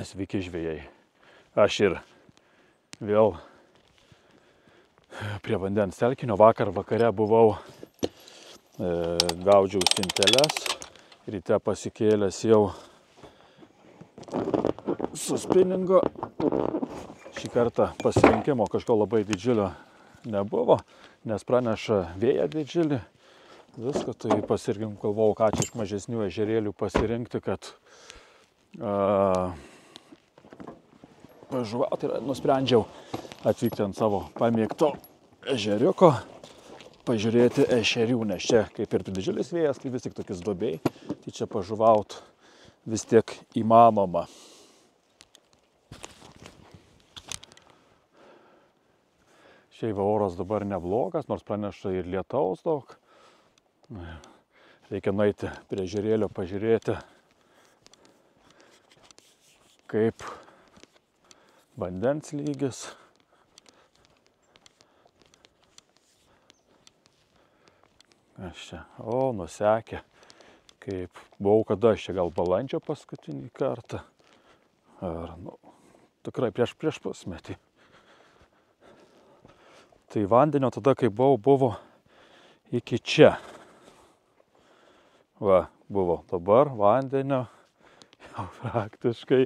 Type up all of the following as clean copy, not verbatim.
Sveiki žvejai. Aš ir vėl prie vandens telkinio. Vakar vakare buvau, gaudžiau stinteles. Ryte pasikėlęs jau su spinningu. Šį kartą pasirinkimo kažko labai didžiulio nebuvo, nes praneša vėją didžiulį. Viską tai pasirinkau, galvojau, ką čia iš mažesnių ežerėlių pasirinkti, kad pažuvauti. Ir nusprendžiau atvykti ant savo pamėgto ežeriuko, pažiūrėti ešerių, nes čia kaip ir didžiulis vėjas, tai vis tik tokius duobėj, tai čia pažuvaut vis tiek įmanoma. Šiaip oras dabar neblogas, nors praneša ir lietaus daug. Reikia nueiti prie ežerėlio pažiūrėti, kaip vandens lygis. Aš čia, nusekė, kaip buvau kada aš čia, gal balandžio paskutinį kartą. Ar, tikrai prieš pusmetį. Tai vandenio tada, kai buvo iki čia. Va, buvo dabar vandenio jau praktiškai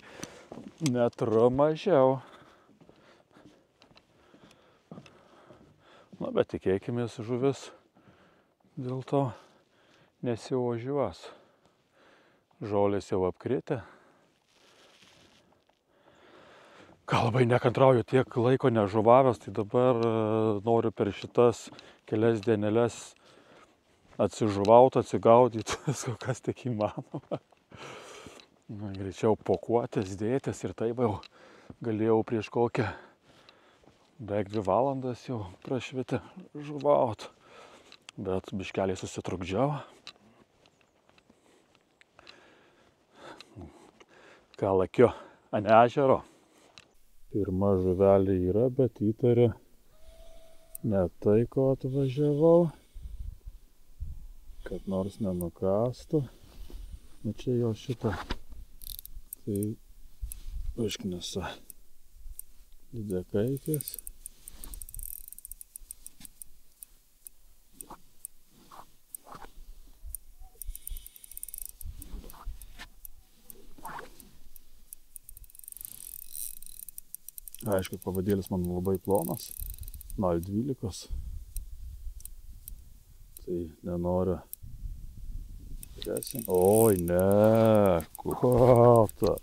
metru mažiau. Bet tikėkimės, žuvis dėl to nesiožiuos. Žolės jau apkritę. Labai nekantrauju, tiek laiko nežuvavęs, tai dabar noriu per šitas kelias dieneles atsižuvauti, atsigaudyti, visko kas tik įmanoma. Greičiau pokuotės, dėtis ir taip jau galėjau prieš kokią beveik 2 valandas jau prašvitę žuvaut. Bet biškeliai susitrukdžiau. Ką lakiu ant ežero. Pirma žuvelė yra, bet įtariu ne tai, ko atvažiavau. Kad nors nenukastų. Čia jo šitą. Tai užknisa lydekaitės. Aišku, pavadėlis man labai plonas, 0,12. Tai nenoriu. Oi, ne, kuota.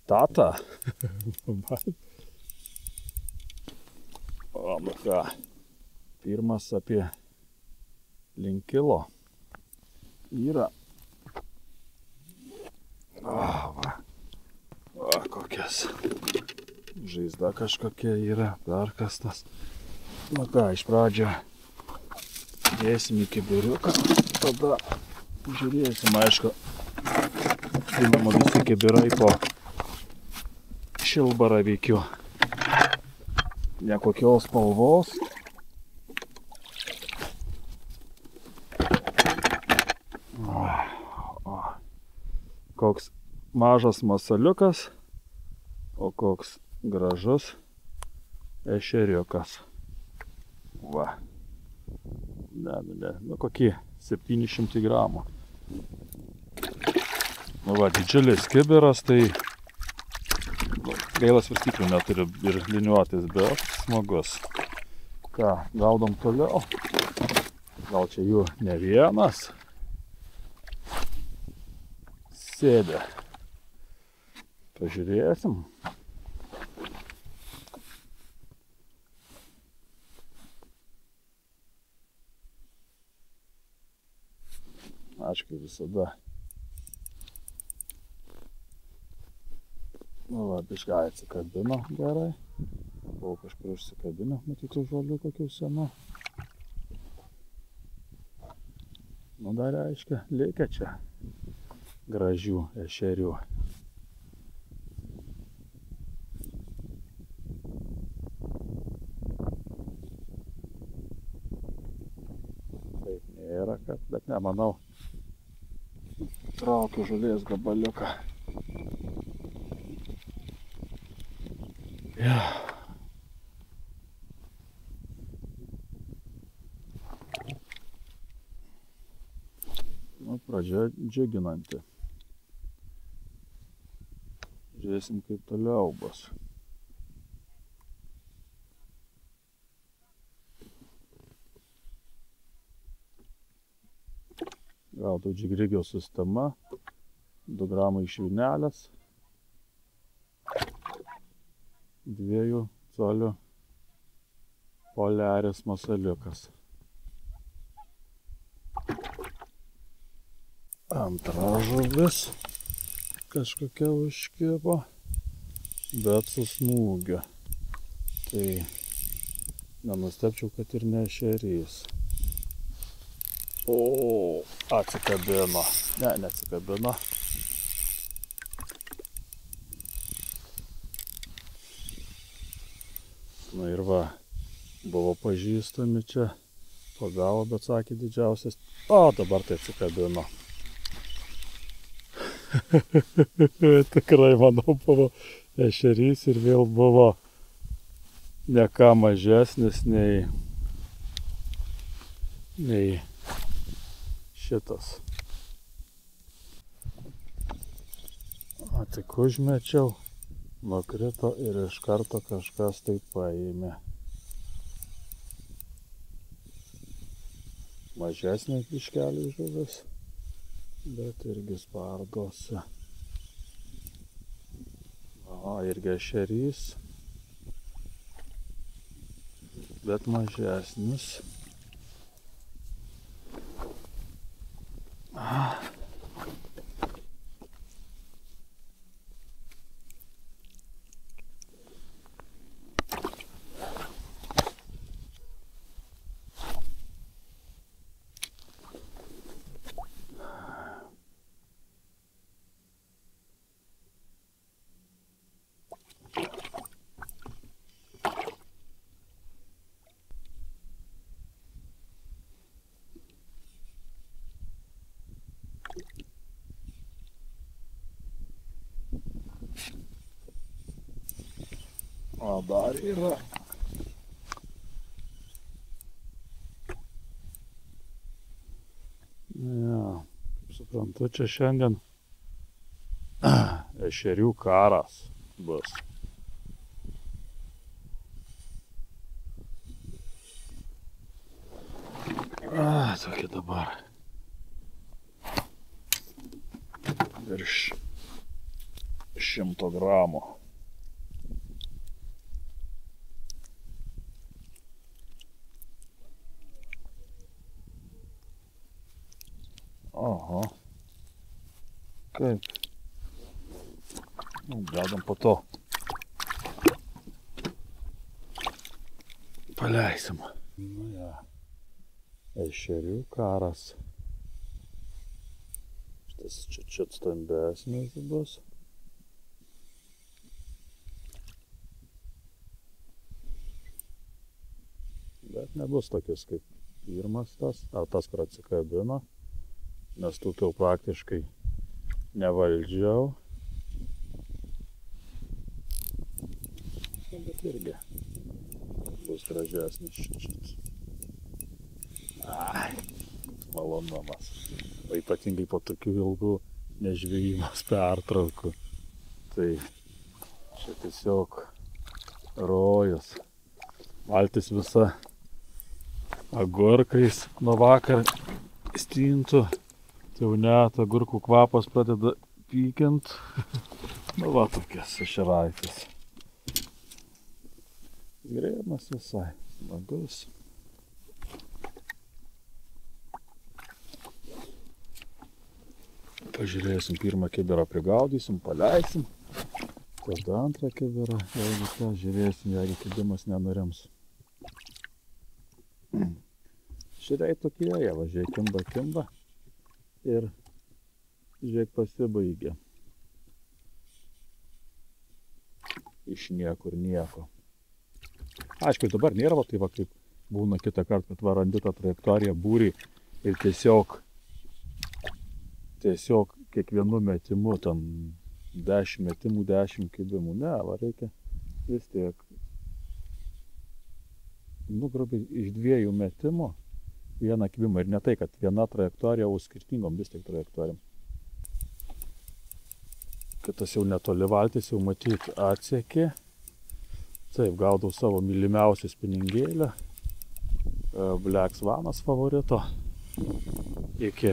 Tata. Ką, pirmas apie link kilo yra. Kokias žaizda kažkokia yra, perkastas. Ką, iš pradžio dėsim į kibiriuką, tada žiūrėsim, aišku, žinoma, visi kibirai po šilbaravykiu. Nekokios spalvos. Koks mažas masaliukas, o koks gražus ešeriukas. Va. Ne, kokie 700 gramų. Va, didžiulis kibiras, tai gaila svarstyklių neturi ir liniuotis, bet smagus. Ką, gaudom toliau. Gal čia jų ne vienas. Sėdė. Pažiūrėsim. Aišku, visada. Biškai atsikabino gerai. Buvau kažkur užsikabino, matytų žolių kokių senų. Dar aiškia, lieka čia gražių ešerių. Taip nėra, bet nemanau, Traukiu žolės gabaliuką. Ja. Nu, pradžia džiuginanti. Žiūrėsim, kaip toliau bus. Gaudo džigrigio sistema, 2 gramai švinelės, 2 colių poliaris masaliukas. Antra žuvis kažkokia užkibo, bet su smūgiu. Tai nenustepčiau, kad ir ne ešerys. O, atsikabino. Ne, neatsikabino. Na ir va, buvo pažįstami čia. Pagavo, bet sakė didžiausias. O, dabar tai atsikabino. Tikrai, manau, buvo ešerys ir vėl buvo ne ką mažesnis nei šitas. O tik užmečiau, nukrito ir iš karto kažkas tai paėmė. Mažesnė kiškelė žuvis, bet irgi spardosi. O, irgi ešerys, bet mažesnis. O dar yra. Ja, kaip suprantu, čia šiandien ešerių karas bus. Tokia dabar. Virš 100 gramų. Aha. Kaip? Dedam po to. Paleisim. Nu ja. Ešerių karas. Šitas čia stambesnis bus. Bet nebus tokius kaip pirmas tas, ar tas, kur atsikabino. Nes tų jau praktiškai nevaldžiau. Bet irgi bus gražesnis šičia. Ai, malonumas. O ypatingai po tokių ilgų nežvejybos pertraukų. Tai čia tiesiog rojus. Valtis visa agurkais nuo vakar stintų. Tai jau net agurkų kvapas pradeda pykint. Nu va, tokias ešeraitis. Grėjimas visai smagus. Pažiūrėsim, pirmą kibirą prigaudysim, paleisim. Tada antrą kibirą, jeigu ką, žiūrėsim, jeigu kibimas nenurims. Šitai tokie, jie važiai kimba. Ir žiūrėk, pasibaigė. Iš niekur nieko. Aišku, dabar nėra, tai va kaip būna kitą kartą, kad va randi tą trajektoriją būrį ir tiesiog tiesiog kiekvienu metimu, ten 10 metimų, 10 kibimų. Ne, va reikia vis tiek, nu, grubiai iš 2 metimų vieną kibimą. Ir ne tai, kad viena trajektorija, o skirtingom vis tiek trajektorijom. Kitas jau netoli valtis, jau matyt atsekė. Taip, gaudau savo mylimiausią spiningėlę. Black Swanas favorito. Iki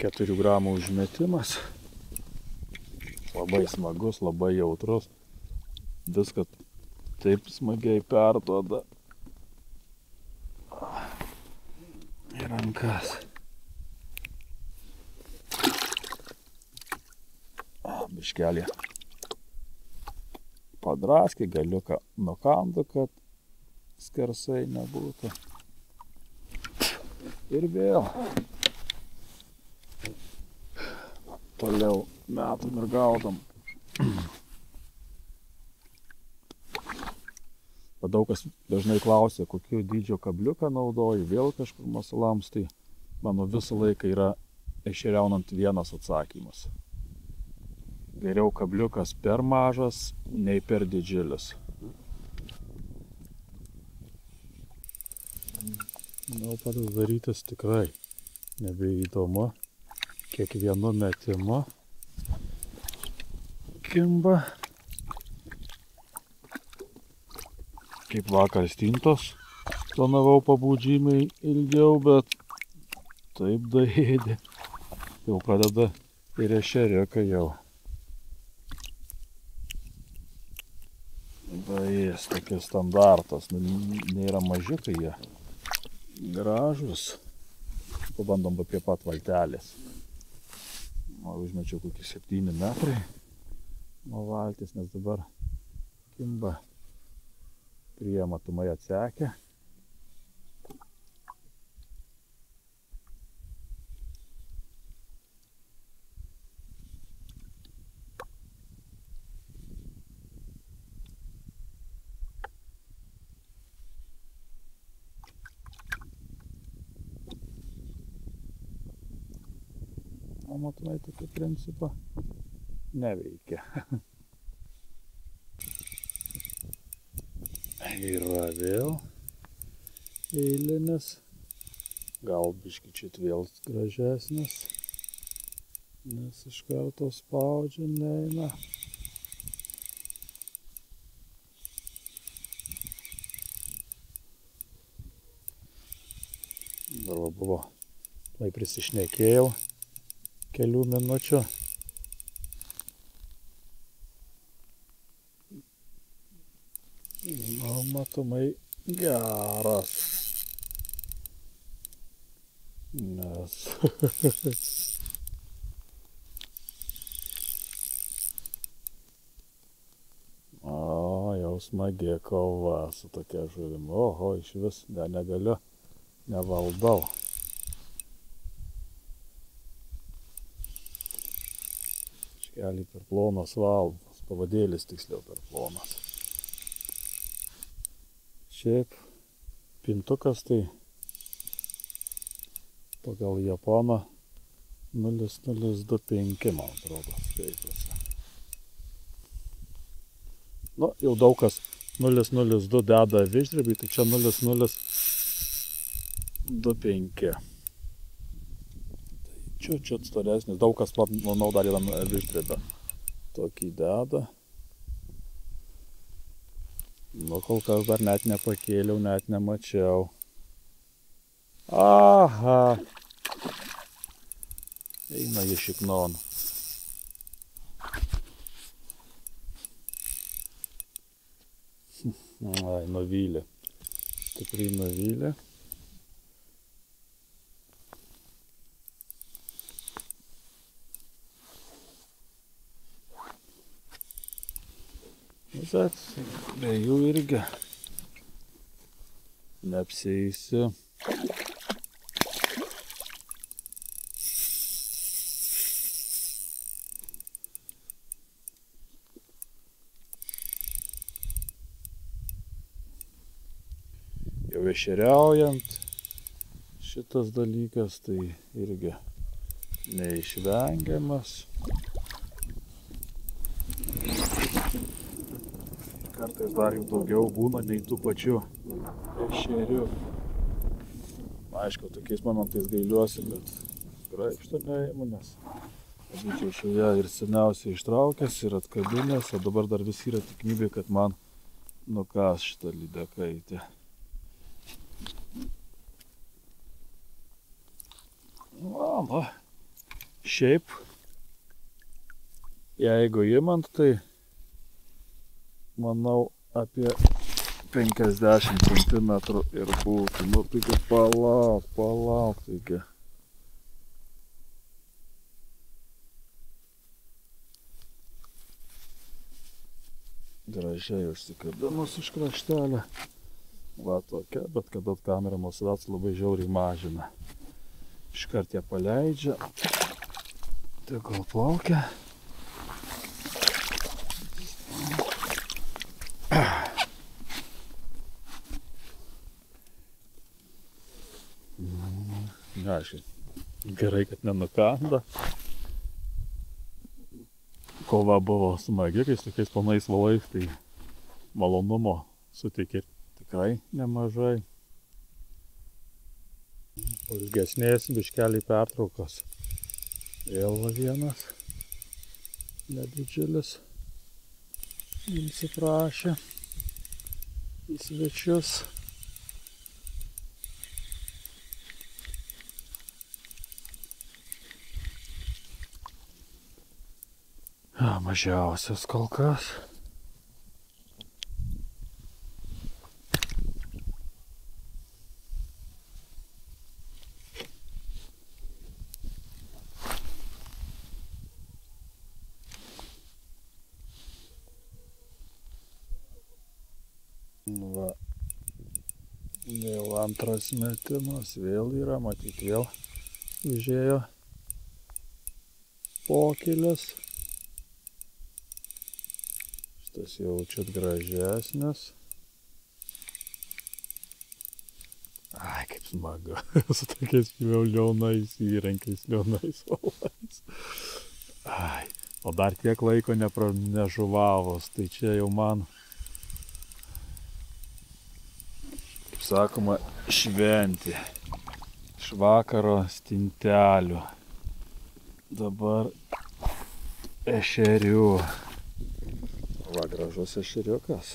4 gramų užmetimas. Labai smagus, labai jautrus. Viską taip smagiai perduoda į rankas. Biškelį padraskį, galiuką nukandu, kad skersai nebūtų. Ir vėl toliau metam ir gaudom. Daug kas dažnai klausia, kokio dydžio kabliuką naudoju, vėl kažkur masalams, tai mano visą laiką yra ešeriaunant vienas atsakymas. Geriau kabliukas per mažas, nei per didžiulis. Gal pats darytis tikrai nebeįdomu. Kiekvienu metimu kimba. Kaip vakar stintos. Planavau pabūt žymiai ilgiau, bet taip daėdė. Jau pradeda ir ešeriukai jau. Jis tokie standartas, nėra mažiukai jie, gražus. Pabandom apie pat valtelės. Užmečiau kokį 7 metrai nuo valtis, nes dabar kimba prie matomai atsekę. O matomai tokio principo neveikia. Yra vėl eilinis, gal biškį čia vėl gražesnis, nes iš karto spaudžia, neina. Dar buvo, tai prisišnekėjau kelių minučių. Na, matomai geras. Nes jau smagi kova su tokia žuvimi. Oho, iš vis negaliu, nevaldau. Škelį per plonas valdas, pavadėlis tiksliau per plonas. Šiaip pintukas tai pagal Japoną 0,025, man atrodo, skaitosi. Nu, jau daug kas 0,02 deda viždribį, tai čia 0,025. Čiut storesnis, daug kas, manau, dar yra viždribę. Tokį deda. Nu, kol kas dar net nepakėliau, net nemačiau. Aha! Eina jį šiknon. Ai, nuvylė. Tikrai nuvylė. Bet be jų irgi neapsieisiu. Jau ešeriaujant šitas dalykas, tai irgi neišvengiamas. Kartais dar jų daugiau būna nei tų pačių ešerių. Aišku, tokiais momentais gailiuosi, bet graibšto neimu, nes būčiau šioje ir seniausiai ištraukęs ir atkabinęs, o dabar dar vis yra tikimybė, kad man nukas šitą lydekaitę. Na, šiaip, jeigu imant, tai manau apie 50 cm ir būtų. Nu, taigi palauk, taigi. Gražiai užsikabinus iš kraštelę. Va tokia, bet kada kamera mūsų labai žiauriai mažina. Iškart ją paleidžia. Tegul plaukia. Aišku, gerai, kad nenukanda. Kova buvo smagi, kai su tokiais planais valais, tai malonumo suteikė tikrai nemažai. Po ilgesnės biškelį pertraukos. Vėl vienas nedidžiulis įsiprašė į svečius. Mažiausias kol kas. Va, vėl antras metimas, vėl yra, matyt, vėl užėjo pokylis. Šitas jaučiat gražesnis. Ai, kaip smagu. Su tokiais liaunais įrankiais, liaunais valais. Ai, o dar tiek laiko nežuvavos, tai čia jau man, kaip sakoma, šventė. Iš vakaro stintelių. Dabar ešerių. Va, gražus ešeriukas.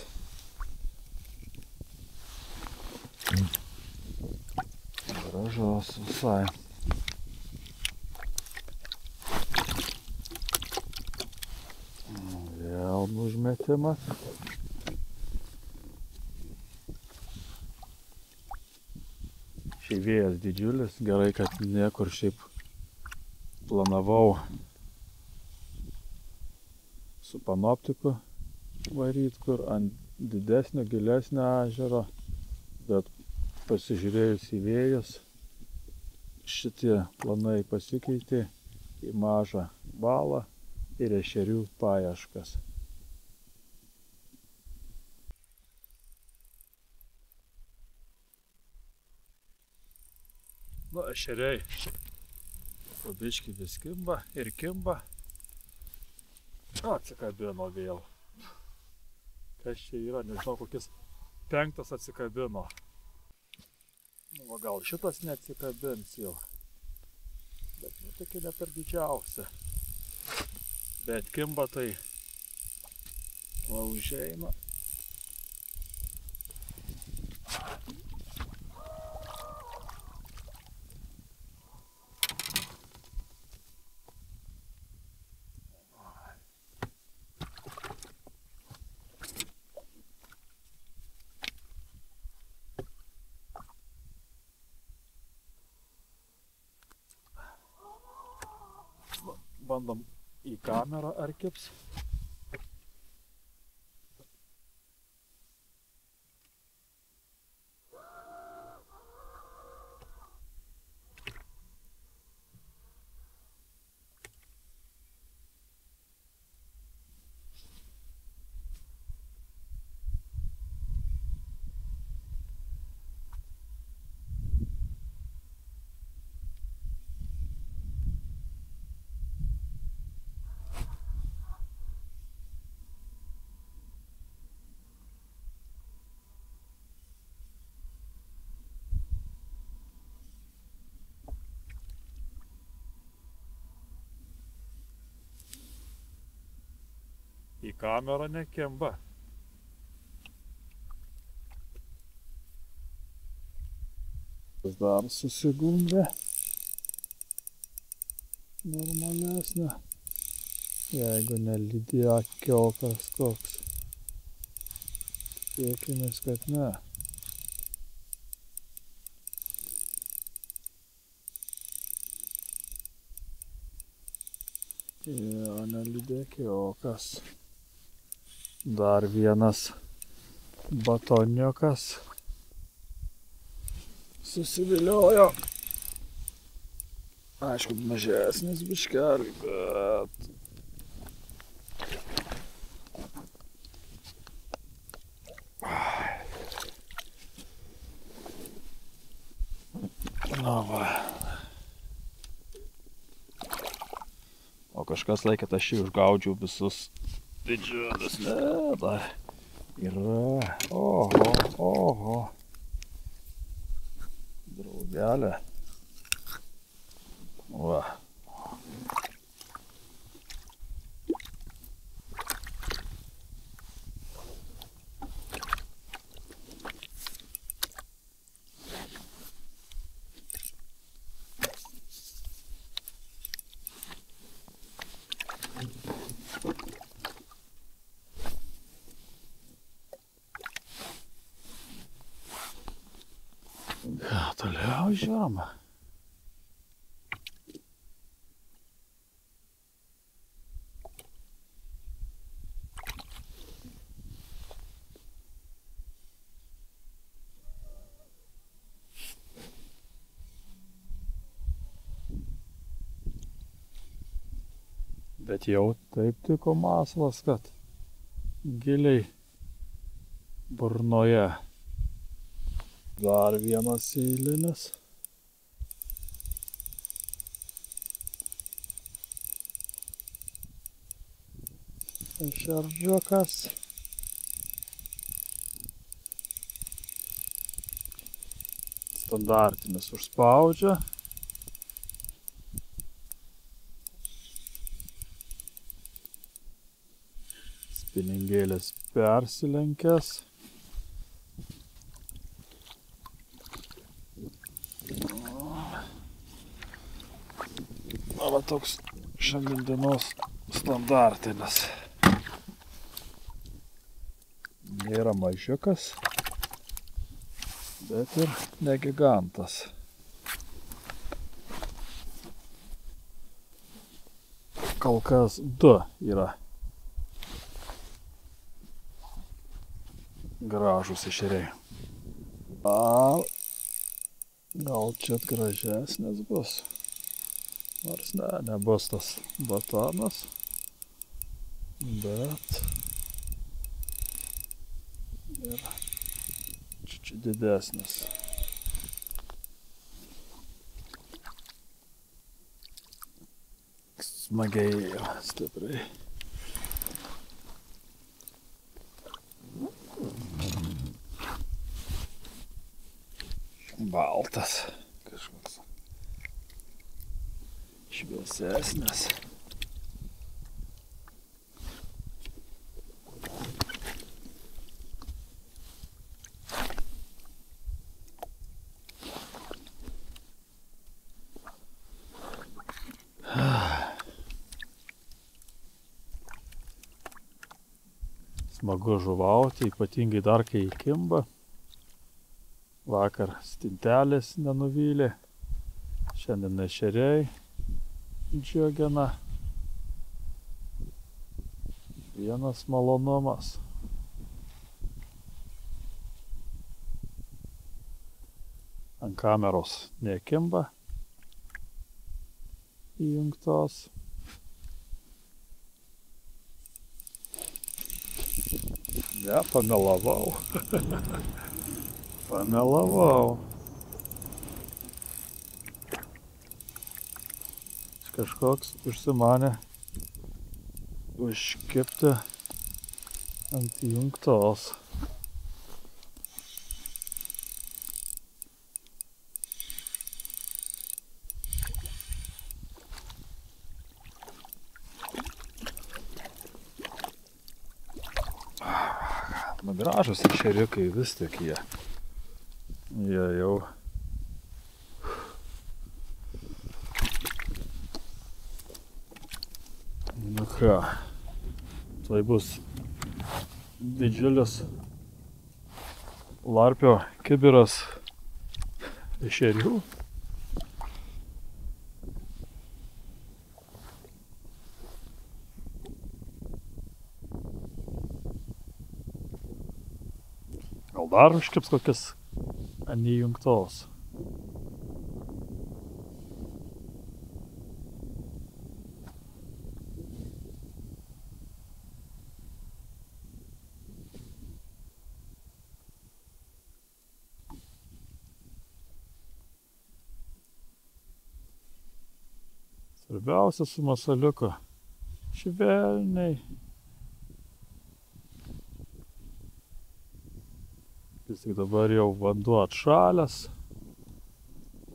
Gražus visai. Vėl užmetimas. Šiaip vėjas didžiulis, gerai, kad niekur šiaip planavau su panoptiku varyt, kur ant didesnio, gilesnio ežero, bet pasižiūrėjus į vėjus, šitie planai pasikeitė į mažą balą ir ešerių paieškas. Nu, ešeriai po biškį vis kimba ir kimba. Atsikabino vėl. Kas čia yra, nežinau, kokis 5 atsikabino. Nu, o gal šitas neatsikabins jau. Bet nu, tokia ne per didžiausia. Bet kimba tai va užeina. Bandom į kamerą ar kibs. į kamerą nekimba. Dar susigundė. Normalesnė. Jeigu nelydėkiokas koks. Tikėkimės, kad ne. Jo, nelydėkiokas. Dar vienas batoniokas. Susiviliojo. Aišku, mažesnis biškelį, bet... Na va. O kažkas laikė, aš jį užgaudžiau visus didžiulius. Ne, dar yra. Oho, oho. Draugelė. Va. Toliau žiūroma. Bet jau taip tiko maslas, kad giliai burnoje. Dar vienas eilinis. Ešerdžiukas. Standartinis užspaudžia. Spiningėlis persilenkęs. Va toks šiandien dienos standartinis. Nėra mažiukas, bet ir ne gigantas. Kol kas 2 yra gražūs ešeriai. Gal čia gražesnis bus. Nors ne, nebus tas batonas, bet ir čia didesnis. Smagiai, stipriai. Baltas kažkoks. Šviesesnis. Smagu žuvauti, ypatingai dar kai įkimba. Vakar stintelės nenuvylė. Šiandien ešeriai džiugina. Vienas malonumas. Ant kameros nekimba įjungtos. Ne, pamelavau. Pamelavau. Kažkoks užsimanė užkibti ant įjungtos. Gražus ešeriukai vis tik jie. Jie jau. Nu ką, tai bus didžiulis larpio kibiras ešerių. Gal dar užkips kokias neįjungtos. Svarbiausia su masaliuku švelniai. Vis tik dabar jau vanduo atšalęs.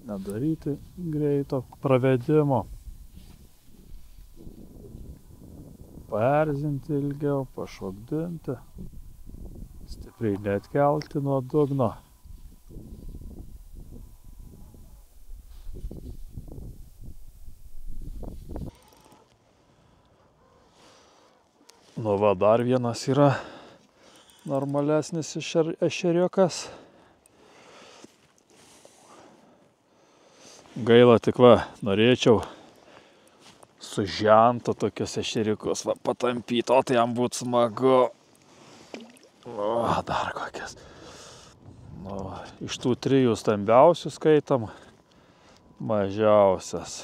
Nedaryti greito pravedimo. Paerzinti ilgiau, pašokdinti. Stipriai neatkelti nuo dugno. Nu va, dar vienas yra normalesnis ešeriukas. Gaila tik va, norėčiau su žentu tokius ešeriukus va patampyti, o tai jam būtų smagu. O, dar kokias. Nu, iš tų 3 stambiausių skaitom mažiausias.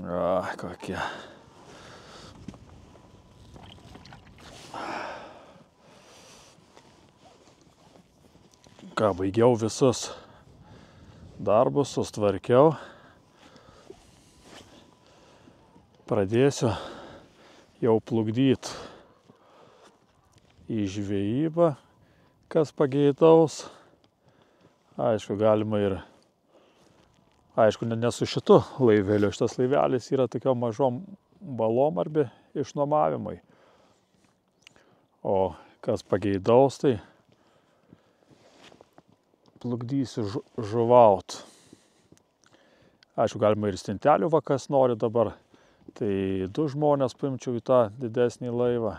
O, kokie. Ką, baigiau visus darbus, sustvarkiau. Pradėsiu jau plukdyti į žvejybą, kas pageidaus. Aišku, galima ir, aišku, ne su šitu laiveliu. Šitas laivelis yra tokiom mažom balom arba išnuomavimai. O kas pageidaus, tai plukdysiu žuvaut. Aišku, galima ir stintelių va, kas nori dabar. Tai 2 žmonės paimčiau į tą didesnį laivą.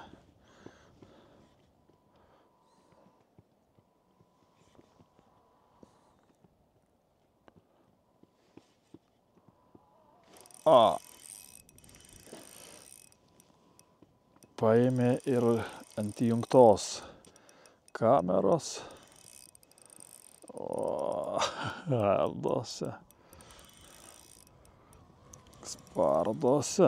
Paėmė ir ant įjungtos kameros. O, ardosi. Spardosi.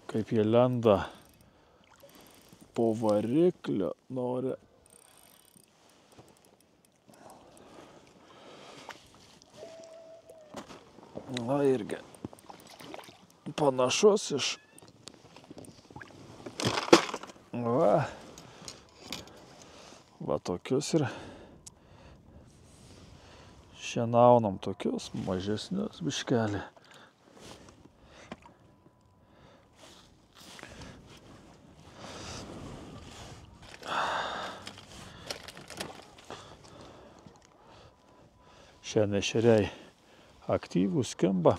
Kaip jie lenda po variklio, nori. Na irgi panašus iš. Va tokius ir šienaunam, tokius mažesnius biškelį. Šiandien ešeriai aktyvūs, kimba.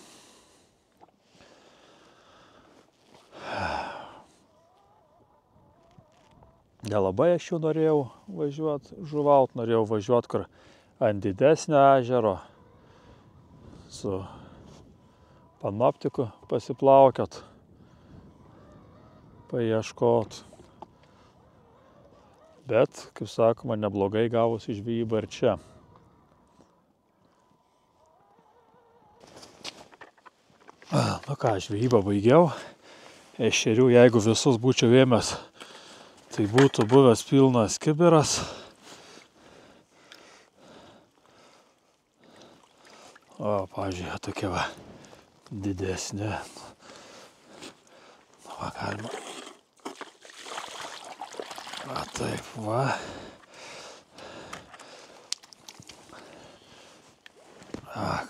Nelabai aš jau norėjau važiuoti žuvaut, norėjau važiuoti kur ant didesnio ežero su panoptiku pasiplaukiot, paieškot. Bet, kaip sakoma, neblogai gavosi žvejyba ir čia. Nu ką, žvejybą baigiau. Ešerių, jeigu visus būčiau ėmęs, tai būtų buvęs pilnas kibiras. O, pavyzdžiui, tokie va didesni. Va, galima. Va, taip, va.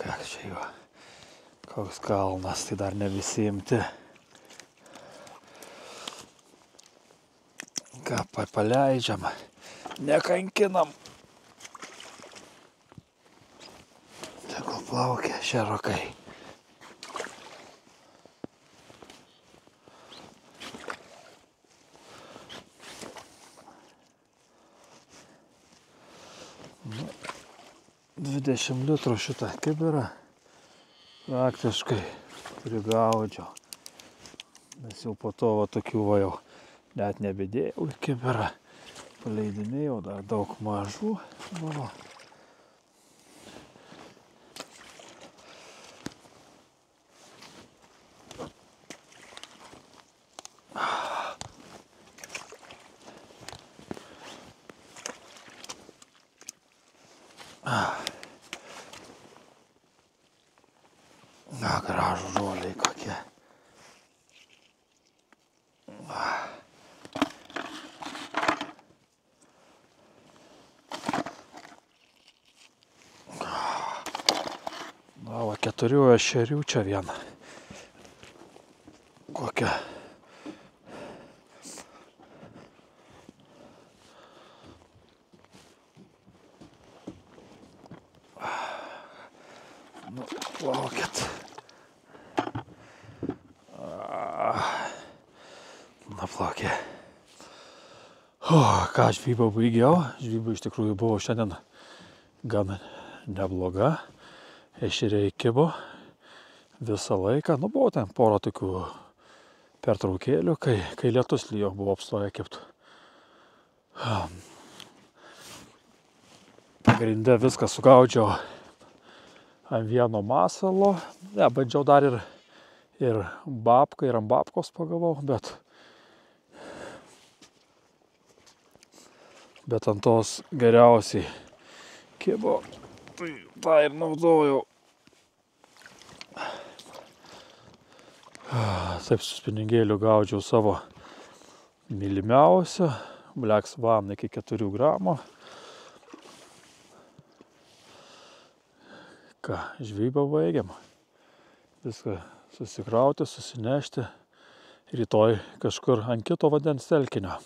Ką čia jau. Koks kalnas, tai dar ne visi imti. Ką paleidžiam, nekankinam. Tegul plaukia šerokai. Nu, 20 litrų šitą kibirą praktiškai prigaudžiau. Nes jau po to va tokių va jau net nebedėjau į kibirą. Paleidinėjau dar daug mažų buvo. Na, gražų žoliai kokie. Na, va, 4 ešerių čia vieną. Kokia. Nu, plaukit. Naplaukė. Ką žvybą baigiau. Žvyba iš tikrųjų buvo šiandien gan nebloga. Ešeriai kibo visą laiką. Nu, buvo ten porą tokių pertraukėlių, kai lietus lijo, buvo apstoję kibt. Pagrinde viską sugaudžiau ant vieno masalo. Ne, bandžiau dar ir babką, ir ant babkos pagavau, bet ant tos geriausiai kibo. Tai tą ir naudojau. Taip su spiningėliu gaudžiau savo mylimiausią Black Swan iki 4 gramų. Ką, žvybą baigiam. Viską susikrauti, susinešti. Rytoj kažkur ant kito vandens telkinio.